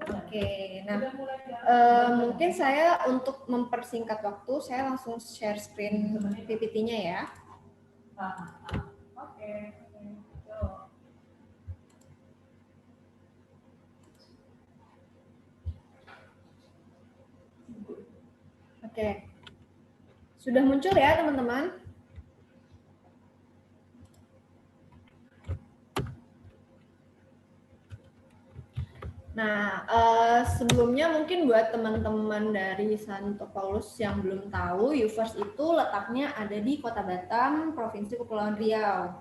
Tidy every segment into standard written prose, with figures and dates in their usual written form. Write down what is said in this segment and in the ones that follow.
Oke, nah mungkin saya untuk mempersingkat waktu, saya langsung share screen PPT-nya ya. Oke, sudah muncul ya teman-teman? Nah, sebelumnya mungkin buat teman-teman dari Santo Paulus yang belum tahu, UVerse itu letaknya ada di Kota Batam, Provinsi Kepulauan Riau.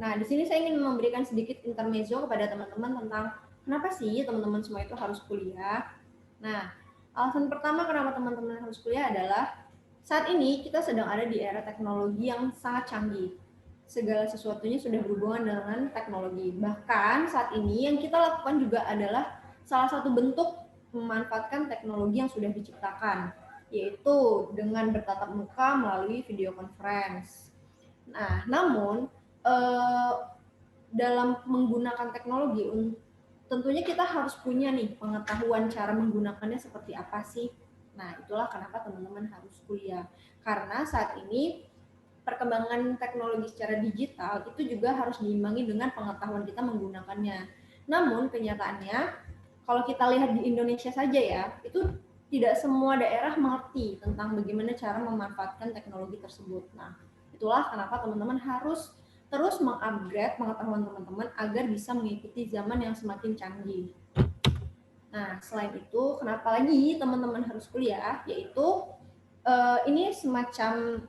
Nah, di sini saya ingin memberikan sedikit intermezzo kepada teman-teman tentang kenapa sih teman-teman semua itu harus kuliah. Nah, alasan pertama kenapa teman-teman harus kuliah adalah saat ini kita sedang ada di era teknologi yang sangat canggih. Segala sesuatunya sudah berhubungan dengan teknologi. Bahkan saat ini yang kita lakukan juga adalah salah satu bentuk memanfaatkan teknologi yang sudah diciptakan, yaitu dengan bertatap muka melalui video conference. Nah, namun dalam menggunakan teknologi, tentunya kita harus punya nih pengetahuan cara menggunakannya seperti apa sih. Nah, itulah kenapa teman-teman harus kuliah. Karena saat ini perkembangan teknologi secara digital itu juga harus diimbangi dengan pengetahuan kita menggunakannya. Namun kenyataannya kalau kita lihat di Indonesia saja ya, itu tidak semua daerah mengerti tentang bagaimana cara memanfaatkan teknologi tersebut. Nah, itulah kenapa teman-teman harus terus mengupgrade pengetahuan teman-teman agar bisa mengikuti zaman yang semakin canggih. Nah, selain itu, kenapa lagi teman-teman harus kuliah? Yaitu ini semacam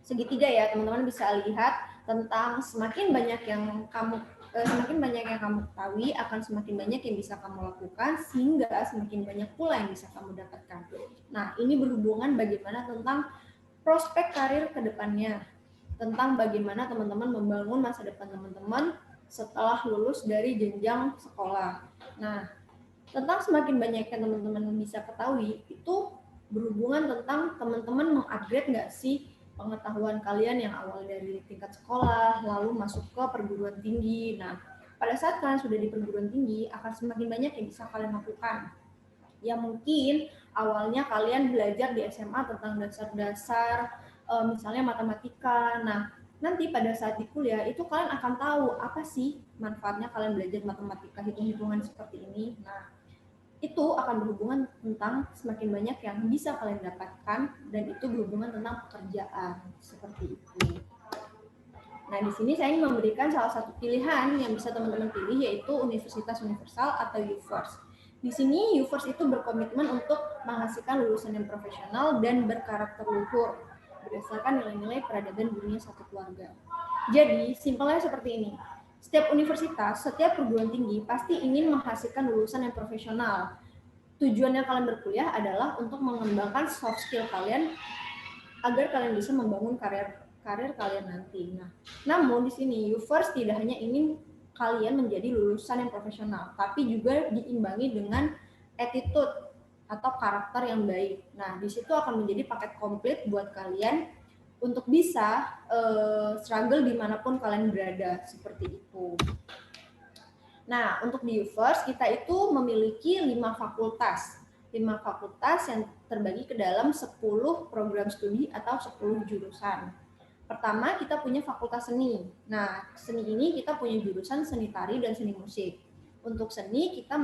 segitiga ya, teman-teman bisa lihat tentang semakin banyak yang kamu ketahui, akan semakin banyak yang bisa kamu lakukan, sehingga semakin banyak pula yang bisa kamu dapatkan. Nah, ini berhubungan bagaimana tentang prospek karir ke depannya, tentang bagaimana teman-teman membangun masa depan teman-teman setelah lulus dari jenjang sekolah. Nah, tentang semakin banyak yang teman-teman bisa ketahui, itu berhubungan tentang teman-teman mengupgrade nggak sih pengetahuan kalian yang awal dari tingkat sekolah, lalu masuk ke perguruan tinggi. Nah, pada saat kalian sudah di perguruan tinggi, akan semakin banyak yang bisa kalian lakukan. Ya mungkin awalnya kalian belajar di SMA tentang dasar-dasar, misalnya matematika. Nah, nanti pada saat di kuliah, itu kalian akan tahu apa sih manfaatnya kalian belajar matematika, hitung-hitungan seperti ini. Nah, itu akan berhubungan tentang semakin banyak yang bisa kalian dapatkan, dan itu berhubungan tentang pekerjaan seperti itu. Nah, di sini saya ingin memberikan salah satu pilihan yang bisa teman-teman pilih, yaitu Universitas Universal atau UVerse. Di sini UVerse itu berkomitmen untuk menghasilkan lulusan yang profesional dan berkarakter luhur berdasarkan nilai-nilai peradaban dunia satu keluarga. Jadi, simpelnya seperti ini. Setiap universitas, setiap perguruan tinggi pasti ingin menghasilkan lulusan yang profesional. Tujuannya kalian berkuliah adalah untuk mengembangkan soft skill kalian agar kalian bisa membangun karir kalian nanti. Nah, namun di sini UVerse tidak hanya ingin kalian menjadi lulusan yang profesional, tapi juga diimbangi dengan attitude atau karakter yang baik. Nah, di situ akan menjadi paket komplit buat kalian untuk bisa struggle dimanapun kalian berada, seperti itu. Nah, untuk di UVerse kita itu memiliki 5 fakultas. 5 fakultas yang terbagi ke dalam 10 program studi atau 10 jurusan. Pertama, kita punya fakultas seni. Nah, seni ini kita punya jurusan seni tari dan seni musik. Untuk seni, kita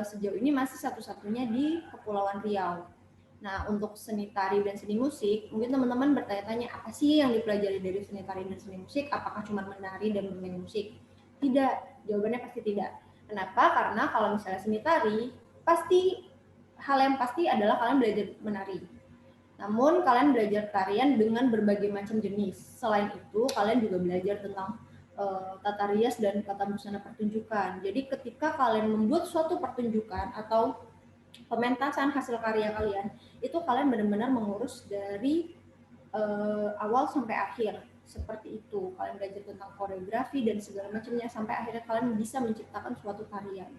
sejauh ini masih satu-satunya di Kepulauan Riau. Nah, untuk seni tari dan seni musik, mungkin teman-teman bertanya-tanya, apa sih yang dipelajari dari seni tari dan seni musik? Apakah cuma menari dan bermain musik? Tidak, jawabannya pasti tidak. Kenapa? Karena kalau misalnya seni tari, hal yang pasti adalah kalian belajar menari. Namun kalian belajar tarian dengan berbagai macam jenis. Selain itu, kalian juga belajar tentang tata rias dan tata busana pertunjukan. Jadi ketika kalian membuat suatu pertunjukan atau pementasan hasil karya kalian, itu kalian benar-benar mengurus dari awal sampai akhir. Seperti itu, kalian belajar tentang koreografi dan segala macamnya sampai akhirnya kalian bisa menciptakan suatu tarian.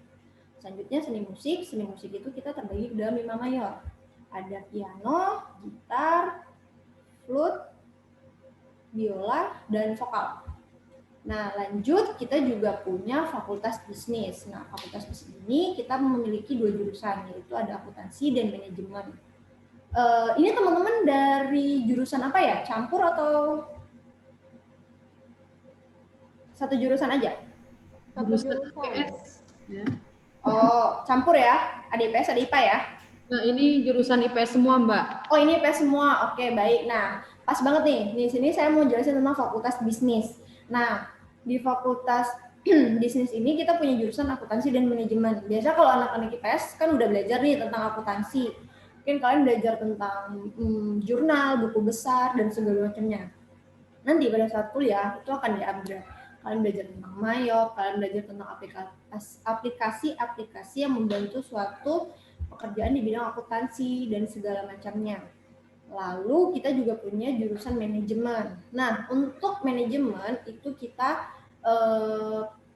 Selanjutnya seni musik itu kita terbagi ke dalam 5 mayor. Ada piano, gitar, flute, biola, dan vokal. Nah, lanjut kita juga punya fakultas bisnis. Nah, fakultas bisnis ini kita memiliki 2 jurusan, yaitu ada akuntansi dan manajemen. Ini teman-teman dari jurusan apa ya? Campur atau satu jurusan aja? Satu jurusan. IPS. Ya. Oh, campur ya? Ada IPS, ada IPA ya? Nah, ini jurusan IPS semua, Mbak. Oh, ini IPS semua. Oke, baik. Nah, pas banget nih. Di sini saya mau jelasin tentang fakultas bisnis. Nah, di fakultas bisnis ini kita punya jurusan akuntansi dan manajemen. Biasa kalau anak-anak IPS kan udah belajar nih tentang akuntansi. Mungkin kalian belajar tentang jurnal, buku besar, dan segala macamnya. Nanti pada saat kuliah itu akan di-upgrade. Kalian belajar tentang MAYOP, kalian belajar tentang aplikasi-aplikasi yang membantu suatu pekerjaan di bidang akuntansi dan segala macamnya. Lalu kita juga punya jurusan manajemen. Nah, untuk manajemen itu kita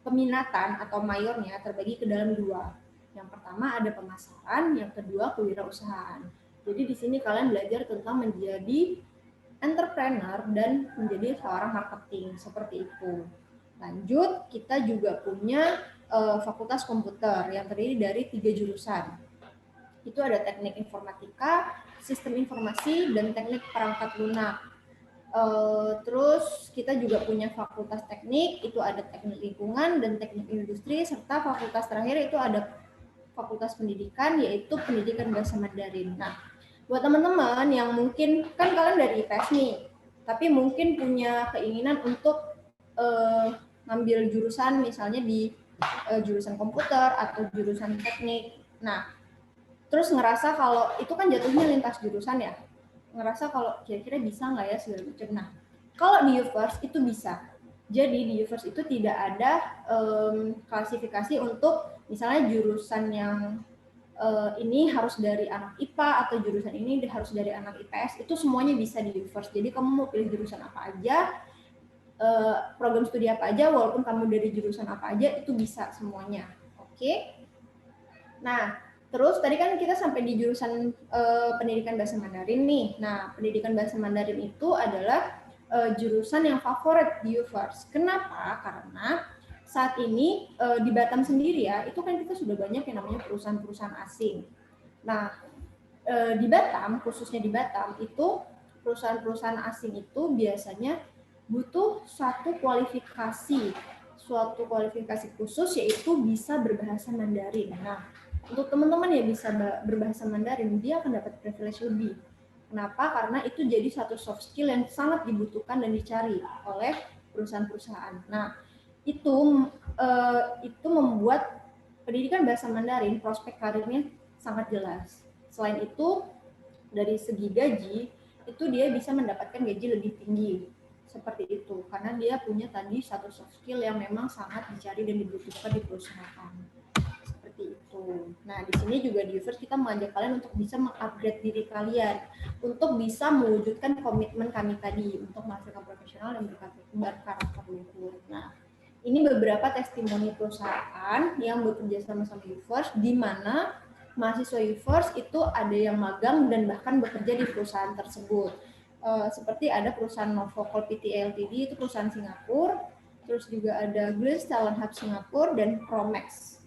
peminatan atau mayornya terbagi ke dalam 2. Yang pertama ada pemasaran, yang kedua kewirausahaan. Jadi di sini kalian belajar tentang menjadi entrepreneur dan menjadi seorang marketing, seperti itu. Lanjut, kita juga punya fakultas komputer yang terdiri dari 3 jurusan. Itu ada teknik informatika, sistem informasi, dan teknik perangkat lunak. Terus kita juga punya fakultas teknik, itu ada teknik lingkungan dan teknik industri, serta fakultas terakhir itu ada fakultas pendidikan, yaitu pendidikan bahasa Mandarin. Nah, buat teman-teman yang mungkin, kan kalian dari IPS nih, tapi mungkin punya keinginan untuk ngambil jurusan misalnya di jurusan komputer atau jurusan teknik. Nah, terus ngerasa kalau itu kan jatuhnya lintas jurusan ya, ngerasa kalau kira-kira bisa nggak ya segala macam. Nah, kalau di UVerse itu bisa. Jadi di UVerse itu tidak ada klasifikasi untuk misalnya jurusan yang ini harus dari anak IPA atau jurusan ini harus dari anak IPS. Itu semuanya bisa di UVerse. Jadi kamu mau pilih jurusan apa aja, program studi apa aja, walaupun kamu dari jurusan apa aja, itu bisa semuanya. Oke? Nah, terus tadi kan kita sampai di jurusan pendidikan bahasa Mandarin nih. Nah, pendidikan bahasa Mandarin itu adalah jurusan yang favorit di UVerse. Kenapa? Karena saat ini di Batam sendiri ya, itu kan kita sudah banyak yang namanya perusahaan-perusahaan asing. Nah, di Batam, khususnya di Batam, itu perusahaan-perusahaan asing itu biasanya butuh suatu kualifikasi khusus, yaitu bisa berbahasa Mandarin. Nah, untuk teman-teman yang bisa berbahasa Mandarin, dia akan dapat privilege lebih. Kenapa? Karena itu jadi satu soft skill yang sangat dibutuhkan dan dicari oleh perusahaan-perusahaan. Nah, itu membuat pendidikan bahasa Mandarin prospek karirnya sangat jelas. Selain itu, dari segi gaji, itu dia bisa mendapatkan gaji lebih tinggi. Seperti itu, karena dia punya tadi satu soft skill yang memang sangat dicari dan dibutuhkan di perusahaan. Seperti itu. Nah, di sini juga di UVerse kita mengajak kalian untuk bisa mengupgrade diri kalian, untuk bisa mewujudkan komitmen kami tadi, untuk menghasilkan profesional dan berkarakter luhur. Nah, ini beberapa testimoni perusahaan yang bekerja sama-sama UVerse, di mana mahasiswa UVerse itu ada yang magang dan bahkan bekerja di perusahaan tersebut. Seperti ada perusahaan Novocol Pty Ltd, itu perusahaan Singapura, terus juga ada Glass Talent Hub Singapura dan Promax.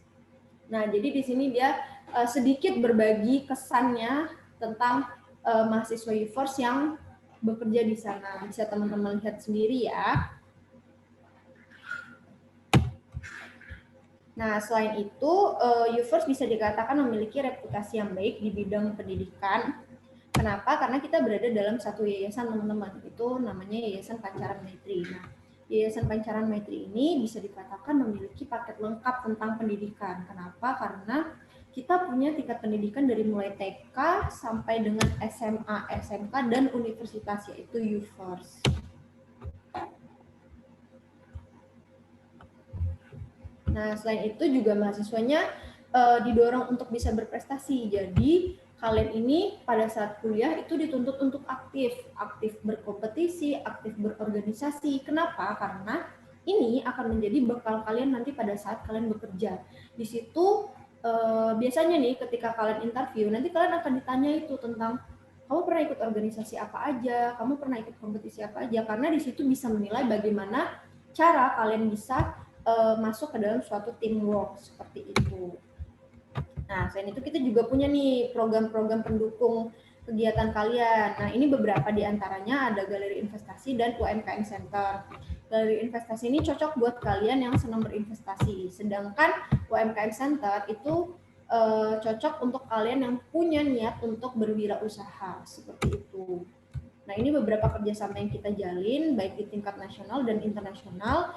Nah, jadi di sini dia sedikit berbagi kesannya tentang mahasiswa UVerse yang bekerja di sana. Bisa teman-teman lihat sendiri ya. Nah, selain itu, UVerse bisa dikatakan memiliki reputasi yang baik di bidang pendidikan. Kenapa? Karena kita berada dalam satu yayasan, teman-teman. Itu namanya Yayasan Pancaran Maitri. Nah, Yayasan Pancaran Maitri ini bisa dikatakan memiliki paket lengkap tentang pendidikan. Kenapa? Karena kita punya tingkat pendidikan dari mulai TK sampai dengan SMA, SMK, dan universitas, yaitu UVerse. Nah, selain itu juga mahasiswanya didorong untuk bisa berprestasi. Jadi, kalian ini pada saat kuliah itu dituntut untuk aktif berkompetisi, aktif berorganisasi. Kenapa? Karena ini akan menjadi bekal kalian nanti pada saat kalian bekerja. Di situ biasanya nih ketika kalian interview, nanti kalian akan ditanya itu tentang kamu pernah ikut organisasi apa aja, kamu pernah ikut kompetisi apa aja, karena di situ bisa menilai bagaimana cara kalian bisa masuk ke dalam suatu teamwork seperti itu. Nah, selain itu kita juga punya nih program-program pendukung kegiatan kalian. Nah, ini beberapa di antaranya ada galeri investasi dan UMKM Center. Galeri investasi ini cocok buat kalian yang senang berinvestasi. Sedangkan UMKM Center itu cocok untuk kalian yang punya niat untuk berwirausaha seperti itu. Nah, ini beberapa kerjasama yang kita jalin baik di tingkat nasional dan internasional.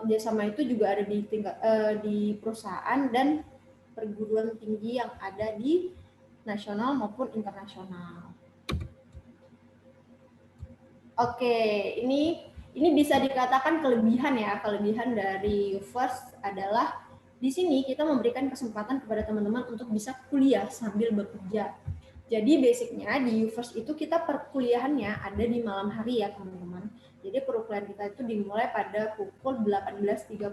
Kerjasama itu juga ada di tingkat di perusahaan dan perguruan tinggi yang ada di nasional maupun internasional. Oke, ini bisa dikatakan kelebihan ya. Kelebihan dari UFirst adalah di sini kita memberikan kesempatan kepada teman-teman untuk bisa kuliah sambil bekerja. Jadi basicnya di UFirst itu kita perkuliahannya ada di malam hari ya teman-teman. Jadi perkuliahan kita itu dimulai pada pukul 18.30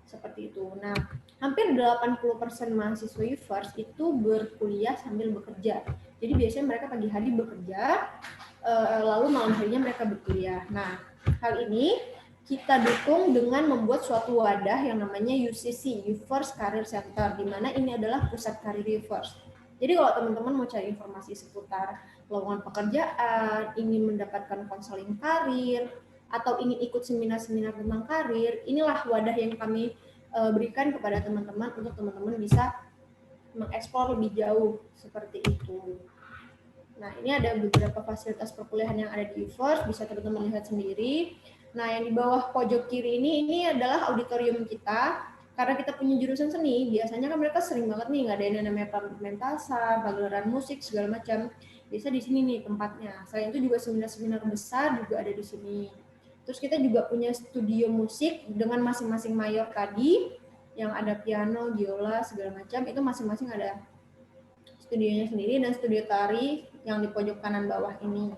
seperti itu. Nah, hampir 80% mahasiswa UFirst itu berkuliah sambil bekerja. Jadi biasanya mereka pagi hari bekerja, lalu malam harinya mereka berkuliah. Nah, hal ini kita dukung dengan membuat suatu wadah yang namanya UCC, UFirst Career Center, di mana ini adalah pusat karir UFirst. Jadi kalau teman-teman mau cari informasi seputar lowongan pekerjaan, ingin mendapatkan konseling karir, atau ingin ikut seminar-seminar tentang karir, inilah wadah yang kami berikan kepada teman-teman untuk teman-teman bisa mengeksplor lebih jauh seperti itu. Nah, ini ada beberapa fasilitas perkuliahan yang ada di UFirst, bisa teman-teman lihat sendiri. Nah, yang di bawah pojok kiri ini adalah auditorium kita. Karena kita punya jurusan seni, biasanya kan mereka sering banget nih ngadain yang namanya pementasan, pagelaran musik, segala macam. Biasa di sini nih tempatnya. Selain itu juga seminar-seminar besar juga ada di sini. Terus kita juga punya studio musik dengan masing-masing mayor tadi, yang ada piano, biola, segala macam, itu masing-masing ada studionya sendiri, dan studio tari yang di pojok kanan bawah ini.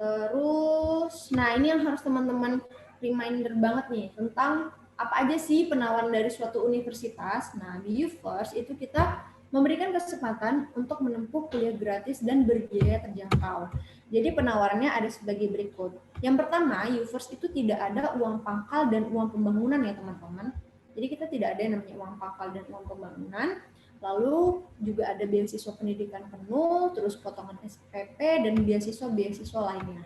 Terus, nah ini yang harus teman-teman reminder banget nih, tentang apa aja sih penawaran dari suatu universitas. Nah, di UFirst itu kita memberikan kesempatan untuk menempuh kuliah gratis dan berbiaya terjangkau. Jadi penawarannya ada sebagai berikut. Yang pertama, UFirst itu tidak ada uang pangkal dan uang pembangunan ya teman-teman. Jadi kita tidak ada yang namanya uang pangkal dan uang pembangunan. Lalu juga ada beasiswa pendidikan penuh, terus potongan SPP, dan beasiswa lainnya.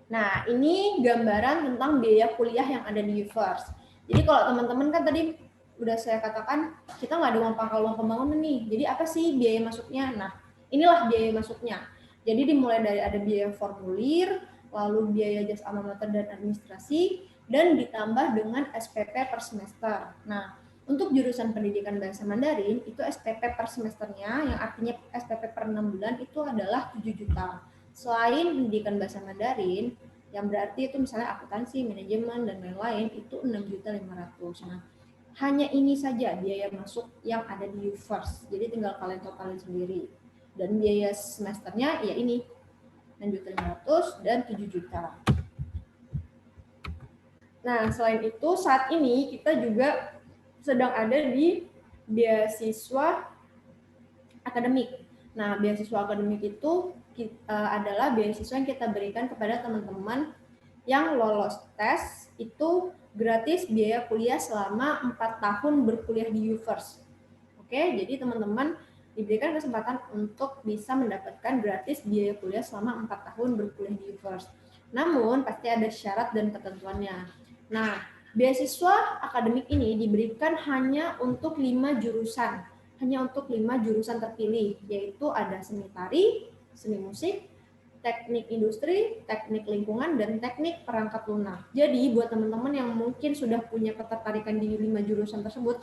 Nah, ini gambaran tentang biaya kuliah yang ada di UFirst. Jadi kalau teman-teman kan tadi udah saya katakan, kita nggak ada uang pangkal, uang pembangunan nih. Jadi apa sih biaya masuknya? Nah, inilah biaya masuknya. Jadi dimulai dari ada biaya formulir, lalu biaya jasa alma mater dan administrasi, dan ditambah dengan SPP per semester. Nah, untuk jurusan pendidikan bahasa Mandarin, itu SPP per semesternya, yang artinya SPP per 6 bulan, itu adalah 7 juta. Selain pendidikan bahasa Mandarin, yang berarti itu misalnya akuntansi, manajemen, dan lain-lain, itu 6.500.000. Nah, hanya ini saja biaya masuk yang ada di UFirst. Jadi tinggal kalian totalin sendiri. Dan biaya semesternya ya ini, 6.500.000 dan 7 juta. Nah, selain itu saat ini kita juga sedang ada di beasiswa akademik. Nah, beasiswa akademik itu adalah beasiswa yang kita berikan kepada teman-teman yang lolos tes, itu gratis biaya kuliah selama 4 tahun berkuliah di UFirst. Oke, jadi teman-teman diberikan kesempatan untuk bisa mendapatkan gratis biaya kuliah selama 4 tahun berkuliah di UFirst. Namun, pasti ada syarat dan ketentuannya. Nah, beasiswa akademik ini diberikan hanya untuk 5 jurusan. Hanya untuk 5 jurusan terpilih, yaitu ada seni tari, seni musik, teknik industri, teknik lingkungan, dan teknik perangkat lunak. Jadi buat teman-teman yang mungkin sudah punya ketertarikan di 5 jurusan tersebut,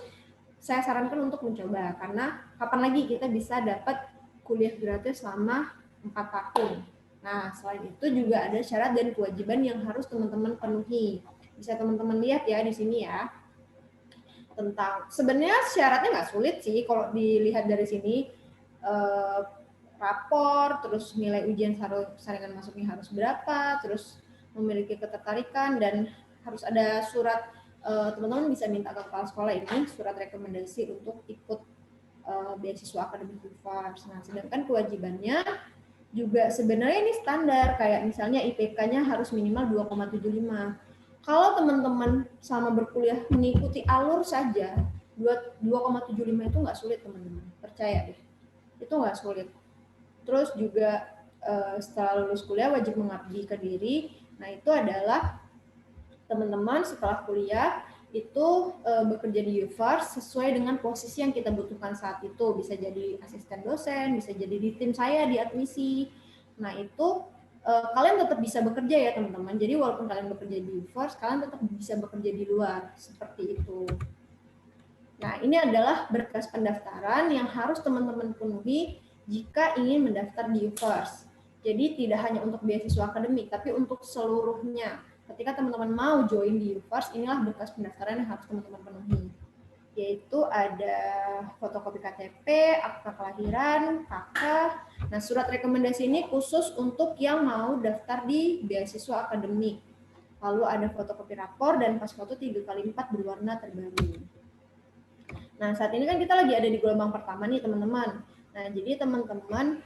saya sarankan untuk mencoba, karena kapan lagi kita bisa dapat kuliah gratis selama 4 tahun. Nah, selain itu juga ada syarat dan kewajiban yang harus teman-teman penuhi. Bisa teman-teman lihat ya di sini ya. Tentang sebenarnya syaratnya nggak sulit sih kalau dilihat dari sini, rapor, terus nilai ujian saringan masuknya harus berapa, terus memiliki ketertarikan, dan harus ada surat, teman-teman bisa minta ke kepala sekolah ini surat rekomendasi untuk ikut beasiswa akademik UFirst. Nah, sedangkan kewajibannya juga sebenarnya ini standar, kayak misalnya IPK-nya harus minimal 2,75. Kalau teman-teman sama berkuliah mengikuti alur saja, 2,75 itu nggak sulit teman-teman, percaya deh, itu nggak sulit. Terus juga setelah lulus kuliah wajib mengabdi ke diri. Nah itu adalah teman-teman setelah kuliah itu bekerja di UVARS sesuai dengan posisi yang kita butuhkan saat itu. Bisa jadi asisten dosen, bisa jadi di tim saya di admisi. Nah itu kalian tetap bisa bekerja ya teman-teman. Jadi walaupun kalian bekerja di UVARS, kalian tetap bisa bekerja di luar, seperti itu. Nah ini adalah berkas pendaftaran yang harus teman-teman penuhi jika ingin mendaftar di UVARS. Jadi tidak hanya untuk beasiswa akademik, tapi untuk seluruhnya. Ketika teman-teman mau join di UVARS, inilah berkas pendaftaran yang harus teman-teman penuhi. Yaitu ada fotokopi KTP, akta kelahiran, KK. Nah, surat rekomendasi ini khusus untuk yang mau daftar di beasiswa akademik. Lalu ada fotokopi rapor dan pas foto 3x4 berwarna terbaru. Nah, saat ini kan kita lagi ada di gelombang pertama nih, teman-teman. Nah, jadi teman-teman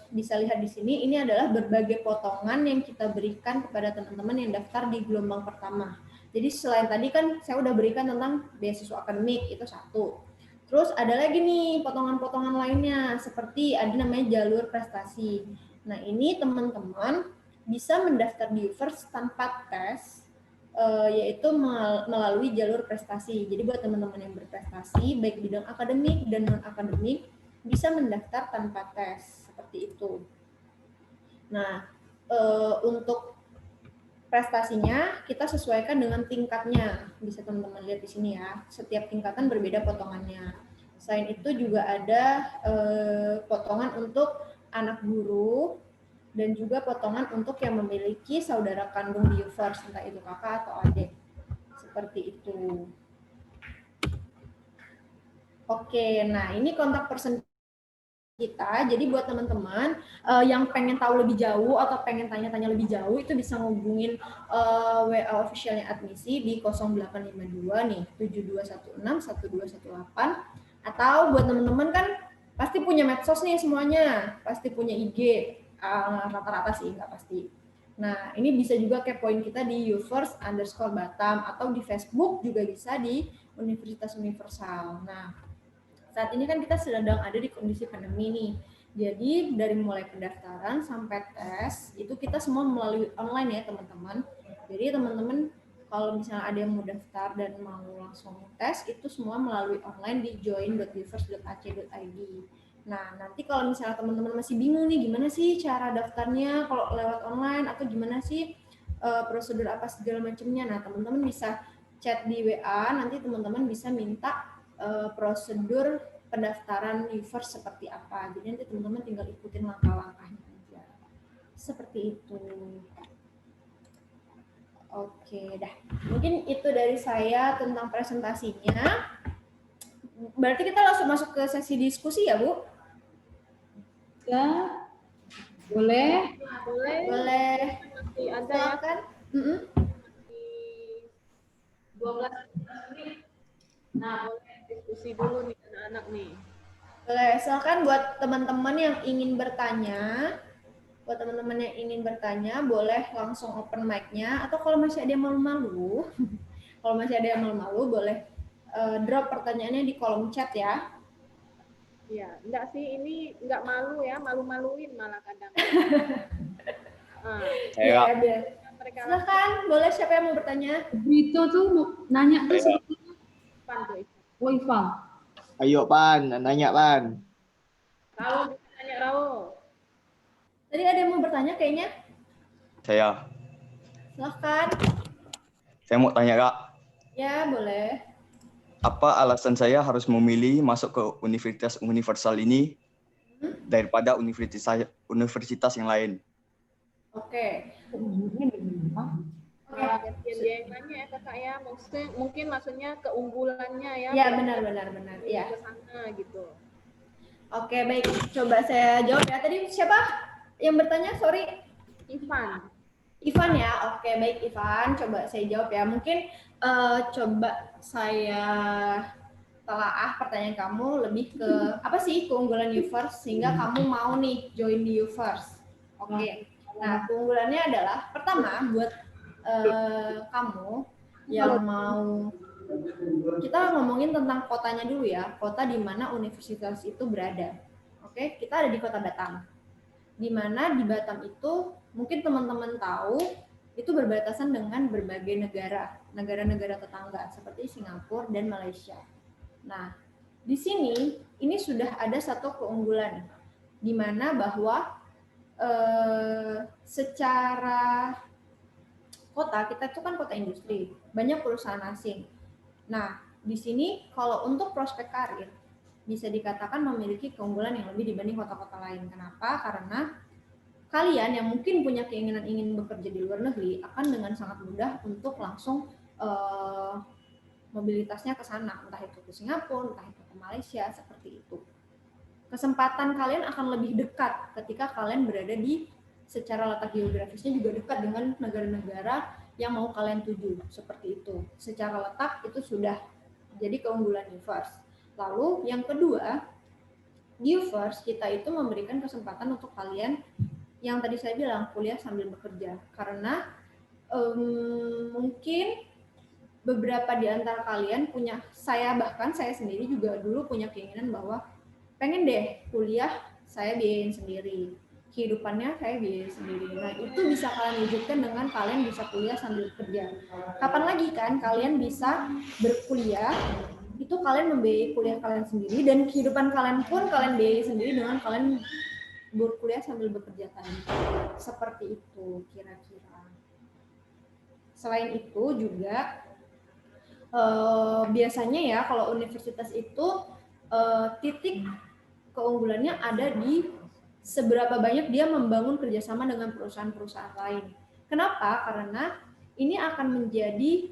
bisa lihat di sini, ini adalah berbagai potongan yang kita berikan kepada teman-teman yang daftar di gelombang pertama. Jadi selain tadi kan saya udah berikan tentang beasiswa akademik, itu satu. Terus ada lagi nih potongan-potongan lainnya, seperti ada namanya jalur prestasi. Nah, ini teman-teman bisa mendaftar di UVERS tanpa tes, yaitu melalui jalur prestasi. Jadi buat teman-teman yang berprestasi, baik bidang akademik dan non-akademik, bisa mendaftar tanpa tes, seperti itu. Nah, untuk prestasinya kita sesuaikan dengan tingkatnya. Bisa teman-teman lihat di sini ya. Setiap tingkatan berbeda potongannya. Selain itu juga ada potongan untuk anak guru dan juga potongan untuk yang memiliki saudara kandung di UVERS, entah itu kakak atau adik. Seperti itu. Oke, nah ini kontak person kita. Jadi buat teman-teman yang pengen tahu lebih jauh atau pengen tanya-tanya lebih jauh, itu bisa ngubungin WA officialnya admisi di 0852 nih 7216 1218. Atau buat teman-teman kan pasti punya medsos nih semuanya, pasti punya IG, rata-rata sih, nggak pasti. Nah, ini bisa juga kepoin kita di UVERS_Batam atau di Facebook juga bisa di Universitas Universal. Nah, saat ini kan kita sedang ada di kondisi pandemi nih. Jadi dari mulai pendaftaran sampai tes itu kita semua melalui online ya teman-teman. Jadi teman-teman kalau misalnya ada yang mau daftar dan mau langsung tes itu semua melalui online di join.uvers.ac.id. Nah nanti kalau misalnya teman-teman masih bingung nih gimana sih cara daftarnya kalau lewat online atau gimana sih prosedur apa segala macamnya. Nah teman-teman bisa chat di WA, nanti teman-teman bisa minta prosedur pendaftaran UVERS seperti apa. Jadi nanti teman-teman tinggal ikutin langkah-langkahnya aja. Seperti itu. Oke, dah. Mungkin itu dari saya tentang presentasinya. Berarti kita langsung masuk ke sesi diskusi ya, Bu? Ya, boleh. Boleh. Masih ada ya, Silakan. di 12 menit. Nah, boleh diskusi dulu nih anak-anak nih. Boleh, silakan buat teman-teman yang ingin bertanya. Buat teman-teman yang ingin bertanya, boleh langsung open mic-nya. Atau kalau masih ada yang malu-malu, boleh drop pertanyaannya di kolom chat ya. Ya, enggak sih, ini enggak malu ya, malu-maluin malah kadang. Ya, silakan, boleh siapa yang mau bertanya? Itu tuh mau nanya tuh sebetulnya. Oh, Ivan. Ayo Pan, nanya Pan. Raul bisa tanya Raul. Tadi ada yang mau bertanya kayaknya? Saya Silakan. mau tanya Kak, Ya, boleh. apa alasan saya harus memilih masuk ke Universitas Universal ini daripada universitas yang lain? Oke. Dia yang nanya ya kakak ya, mungkin maksudnya keunggulannya ya. Ya, benar. Ya. Ke sana gitu. Oke, baik. Coba saya jawab ya. Tadi siapa yang bertanya? Sorry. Ivan ya. Oke, baik Ivan. Coba saya jawab ya. Mungkin coba saya telaah pertanyaan kamu lebih ke apa sih keunggulan UFirst sehingga kamu mau nih join di UFirst. Oke. Nah, keunggulannya adalah pertama buat kamu yang mau, kita ngomongin tentang kotanya dulu ya, kota di mana universitas itu berada. Oke, kita ada di kota Batam. Di mana di Batam itu mungkin teman-teman tahu itu berbatasan dengan berbagai negara-negara tetangga seperti Singapura dan Malaysia. Nah, di sini ini sudah ada satu keunggulan di mana bahwa secara kota kita itu kan kota industri, banyak perusahaan asing. Nah, di sini kalau untuk prospek karir bisa dikatakan memiliki keunggulan yang lebih dibanding kota-kota lain. Kenapa? Karena kalian yang mungkin punya keinginan ingin bekerja di luar negeri akan dengan sangat mudah untuk langsung mobilitasnya ke sana, entah itu ke Singapura, entah itu ke Malaysia, seperti itu. Kesempatan kalian akan lebih dekat ketika kalian berada di secara letak geografisnya juga dekat dengan negara-negara yang mau kalian tuju, seperti itu. Secara letak itu sudah jadi keunggulan UFirst. Lalu yang kedua, di UFirst kita itu memberikan kesempatan untuk kalian yang tadi saya bilang kuliah sambil bekerja, karena mungkin beberapa di antara kalian punya, saya sendiri juga dulu punya keinginan bahwa pengen deh kuliah saya biayain sendiri, kehidupannya saya biayain sendiri. Nah, itu bisa kalian wujudkan dengan kalian bisa kuliah sambil kerja. Kapan lagi kan kalian bisa berkuliah, itu kalian membiayai kuliah kalian sendiri dan kehidupan kalian pun kalian biayai sendiri dengan kalian berkuliah sambil bekerja tadi. Seperti itu kira-kira. Selain itu juga biasanya ya kalau universitas itu titik keunggulannya ada di seberapa banyak dia membangun kerjasama dengan perusahaan-perusahaan lain. Kenapa? Karena ini akan menjadi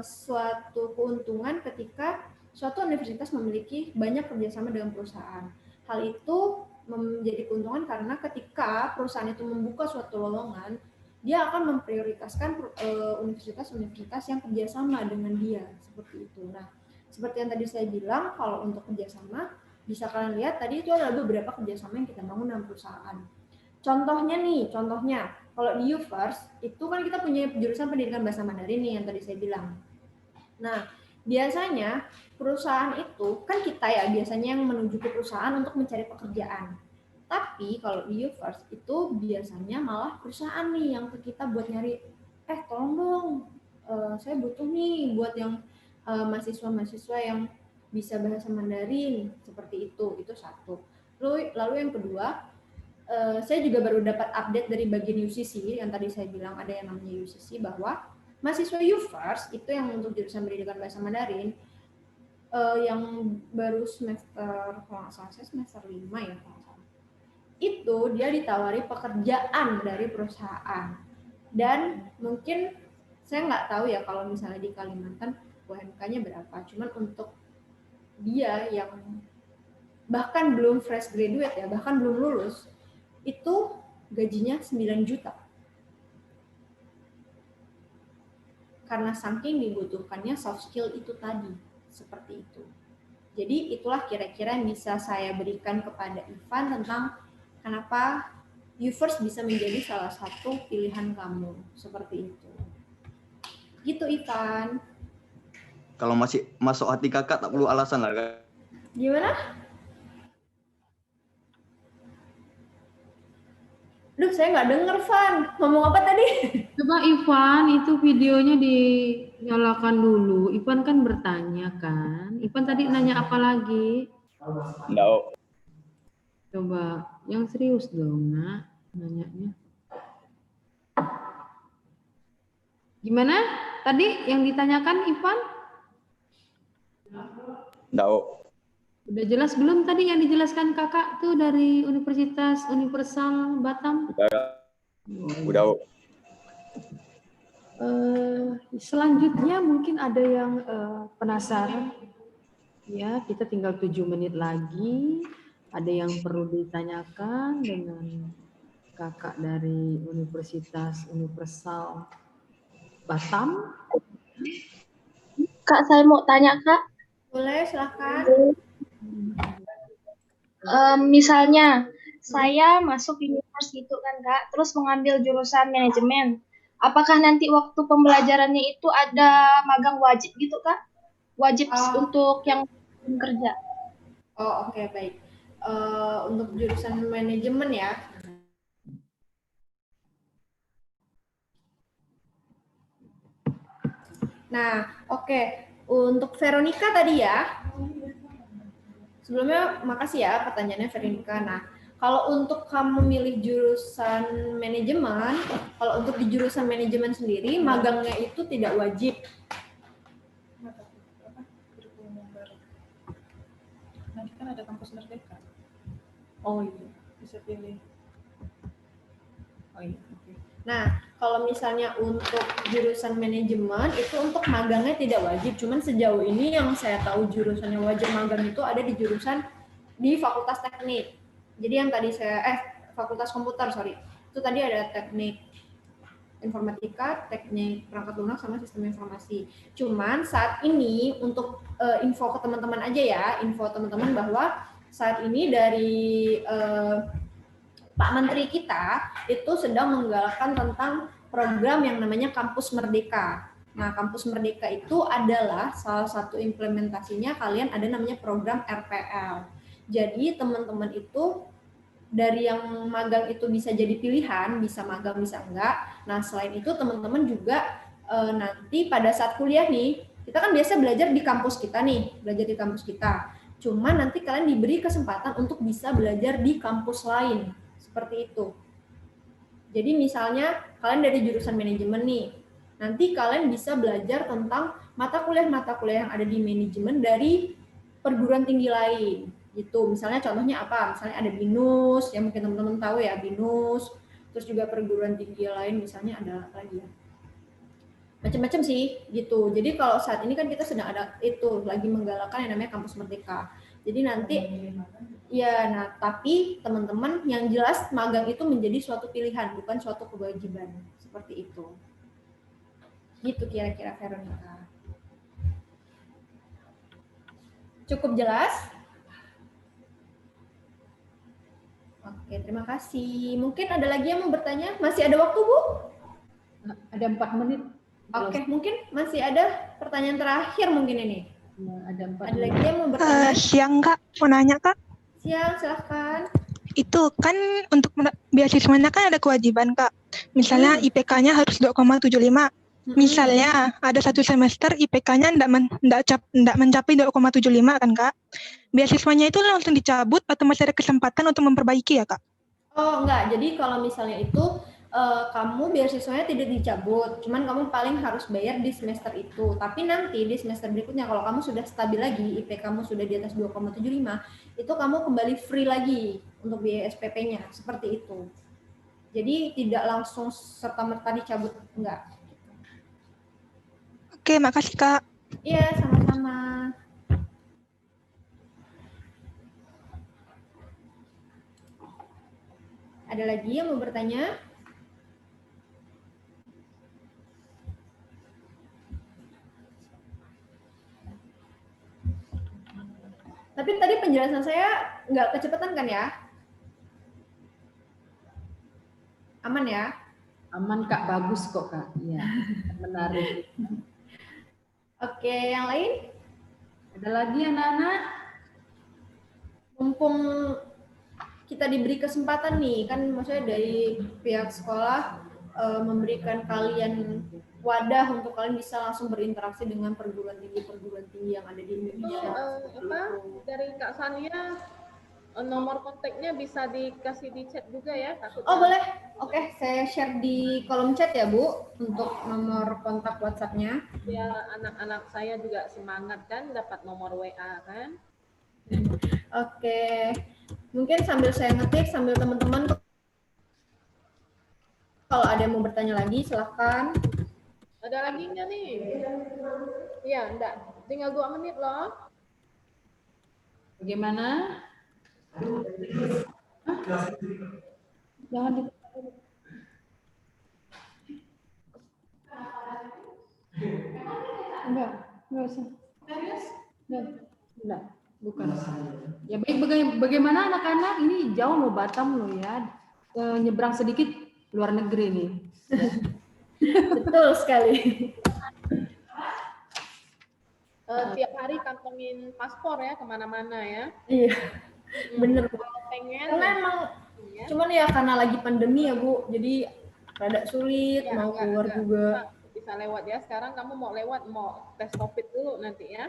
suatu keuntungan ketika suatu universitas memiliki banyak kerjasama dengan perusahaan. Hal itu menjadi keuntungan karena ketika perusahaan itu membuka suatu lowongan, dia akan memprioritaskan universitas-universitas yang kerjasama dengan dia, seperti itu. Nah, seperti yang tadi saya bilang, kalau untuk kerjasama, bisa kalian lihat tadi itu ada beberapa kerjasama yang kita bangun dengan perusahaan. Contohnya, kalau di UFirst, itu kan kita punya jurusan pendidikan bahasa Mandarin nih yang tadi saya bilang. Nah, biasanya perusahaan itu, kan kita ya biasanya yang menuju ke perusahaan untuk mencari pekerjaan. Tapi kalau di UFirst itu biasanya malah perusahaan nih yang ke kita buat nyari, tolong dong, saya butuh nih buat yang mahasiswa-mahasiswa yang bisa bahasa Mandarin, seperti itu satu. Lalu yang kedua, saya juga baru dapat update dari bagian UCC yang tadi saya bilang ada yang namanya UCC, bahwa mahasiswa UFirst itu yang untuk jurusan pendidikan bahasa Mandarin yang baru semester, kalau nggak salah saya semester 5 ya kalau nggak salah, itu dia ditawari pekerjaan dari perusahaan. Dan mungkin saya nggak tahu ya kalau misalnya di Kalimantan UMK-nya berapa, cuman untuk dia yang bahkan belum fresh graduate ya, bahkan belum lulus, itu gajinya 9 juta. Karena saking dibutuhkannya soft skill itu tadi, seperti itu. Jadi itulah kira-kira yang bisa saya berikan kepada Ivan tentang kenapa UFirst bisa menjadi salah satu pilihan kamu, seperti itu. Gitu Ivan. Kalau masih masuk hati kakak tak perlu alasan lah. Gimana? Duh, saya nggak denger, Van. Ngomong apa tadi? Coba Ivan, itu videonya dinyalakan dulu. Ivan kan bertanya kan. Ivan tadi nanya apa lagi? Enggak. Coba yang serius dong, Nak, nanyanya. Gimana? Tadi yang ditanyakan Ivan? Enggak. Udah jelas belum tadi yang dijelaskan kakak tuh dari Universitas Universal Batam? Udah. Selanjutnya mungkin ada yang penasaran. Ya, kita tinggal 7 menit lagi. Ada yang perlu ditanyakan dengan kakak dari Universitas Universal Batam. Kak, saya mau tanya, Kak. Boleh, silahkan. Misalnya saya masuk universitas gitu kan Kak, terus mengambil jurusan manajemen. Apakah nanti waktu pembelajarannya itu ada magang wajib gitu Kak? Wajib Oh. untuk yang kerja. Oh, oke, baik. Untuk jurusan manajemen ya. Nah, oke. Untuk Veronica tadi ya. Sebelumnya makasih ya pertanyaannya Veronica. Nah, kalau untuk kamu milih jurusan manajemen, kalau untuk di jurusan manajemen sendiri, magangnya itu tidak wajib. Nanti kan ada kampus merdeka. Oh iya. Bisa pilih. Oh iya. Oke. Nah, kalau misalnya untuk jurusan manajemen itu untuk magangnya tidak wajib. Cuman sejauh ini yang saya tahu jurusan yang wajib magang itu ada di jurusan di Fakultas Teknik. Jadi yang tadi Fakultas Komputer, sorry. Itu tadi ada teknik informatika, teknik perangkat lunak, sama sistem informasi. Cuman saat ini untuk info ke teman-teman aja ya, info teman-teman bahwa saat ini dari Pak Menteri kita itu sedang menggalakkan tentang program yang namanya Kampus Merdeka. Nah, Kampus Merdeka itu adalah salah satu implementasinya kalian ada namanya program RPL. Jadi teman-teman itu dari yang magang itu bisa jadi pilihan, bisa magang bisa enggak. Nah, selain itu teman-teman juga nanti pada saat kuliah nih, kita kan biasa belajar di kampus kita nih, belajar di kampus kita. Cuma nanti kalian diberi kesempatan untuk bisa belajar di kampus lain, seperti itu. Jadi misalnya kalian dari jurusan manajemen nih, nanti kalian bisa belajar tentang mata kuliah yang ada di manajemen dari perguruan tinggi lain. Gitu. Misalnya contohnya apa? Misalnya ada BINUS, yang mungkin teman-teman tahu ya, BINUS. Terus juga perguruan tinggi lain, misalnya ada apa lagi ya? Macam-macam sih, gitu. Jadi kalau saat ini kan kita sedang ada itu, lagi menggalakkan yang namanya Kampus Merdeka. Jadi nanti, ya, nah tapi teman-teman yang jelas magang itu menjadi suatu pilihan, bukan suatu kewajiban. Seperti itu. Gitu kira-kira Veronica. Cukup jelas? Oke, terima kasih. Mungkin ada lagi yang mau bertanya? Masih ada waktu, Bu? Ada 4 menit. Oke, mungkin masih ada pertanyaan terakhir mungkin ini. Ya, ada 4 Ada menit. lagi yang mau bertanya? Siang Kak, mau nanya Kak. Siang, silahkan. Itu kan untuk beasiswanya kan ada kewajiban Kak. Misalnya IPK-nya harus 2,75. Misalnya ada satu semester IPK-nya enggak mencapai 2,75 kan Kak. Beasiswanya itu langsung dicabut atau masih ada kesempatan untuk memperbaiki ya Kak? Oh, enggak. Jadi kalau misalnya itu kamu beasiswanya tidak dicabut, cuman kamu paling harus bayar di semester itu. Tapi nanti di semester berikutnya kalau kamu sudah stabil lagi, IP kamu sudah di atas 2,75, itu kamu kembali free lagi untuk biaya SPP-nya, seperti itu. Jadi tidak langsung serta-merta dicabut, enggak. Oke, makasih Kak. Iya, sama-sama. Ada lagi yang mau bertanya? Tapi tadi penjelasan saya nggak kecepatan kan ya? Aman ya? Aman Kak, bagus kok Kak. Iya, menarik. Oke, yang lain? Ada lagi anak-anak? Mumpung kita diberi kesempatan nih, kan maksudnya dari pihak sekolah memberikan kalian wadah untuk kalian bisa langsung berinteraksi dengan perguruan tinggi yang ada di Indonesia. Dari Kak Sania, nomor kontaknya bisa dikasih di chat juga ya? Takutnya. Oh boleh, oke, saya share di kolom chat ya Bu, untuk nomor kontak WhatsApp-nya. Ya, anak-anak saya juga semangat kan, dapat nomor WA kan? Oke, mungkin sambil saya ngetik, sambil teman-teman kalau ada yang mau bertanya lagi, silahkan. Ada lagi nggak nih? Iya, enggak. Tinggal 2 menit loh. Bagaimana? Jangan di... Enggak usah. Enggak, bukan. Ya baik, bagaimana anak-anak ini jauh loh Batam loh ya. Nyebrang sedikit luar negeri nih. Betul sekali. Tiap hari kantongin paspor ya kemana-mana ya. Iya, bener. Kalau pengen Karena emang ya. cuman ya karena lagi pandemi ya Bu, jadi rada sulit Ya, mau keluar juga. Bisa lewat ya. Sekarang kamu mau lewat mau tes COVID dulu nanti ya.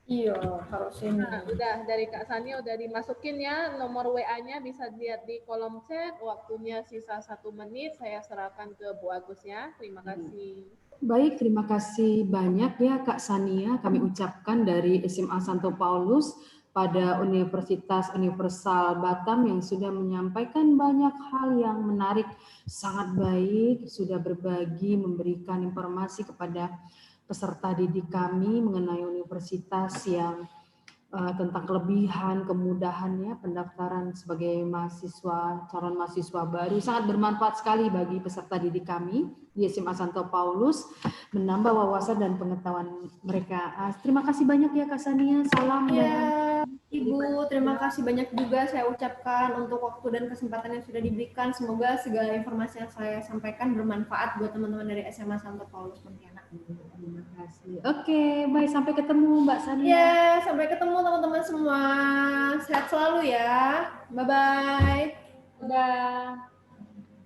Iya, harusnya. Nah, udah dari Kak Sania udah dimasukin ya nomor WA-nya bisa lihat di kolom chat. Waktunya sisa 1 menit saya serahkan ke Bu Agus ya. Terima kasih. Baik, terima kasih banyak ya Kak Sania. Kami ucapkan dari SMA Santo Paulus pada Universitas Universal Batam yang sudah menyampaikan banyak hal yang menarik, sangat baik, sudah berbagi, memberikan informasi kepada peserta didik kami mengenai universitas yang tentang kelebihan, kemudahannya pendaftaran sebagai mahasiswa, calon mahasiswa baru sangat bermanfaat sekali bagi peserta didik kami di SMA Santo Paulus, menambah wawasan dan pengetahuan mereka. Terima kasih banyak ya Kak Sania, salam Ya, dan Ibu, terima kasih banyak juga saya ucapkan untuk waktu dan kesempatan yang sudah diberikan. Semoga segala informasi yang saya sampaikan bermanfaat buat teman-teman dari SMA Santo Paulus Pontianak. terima kasih. Oke, baik, sampai ketemu Mbak Sania. Ya, sampai ketemu teman-teman semua. Sehat selalu ya. Bye-bye. Dadah.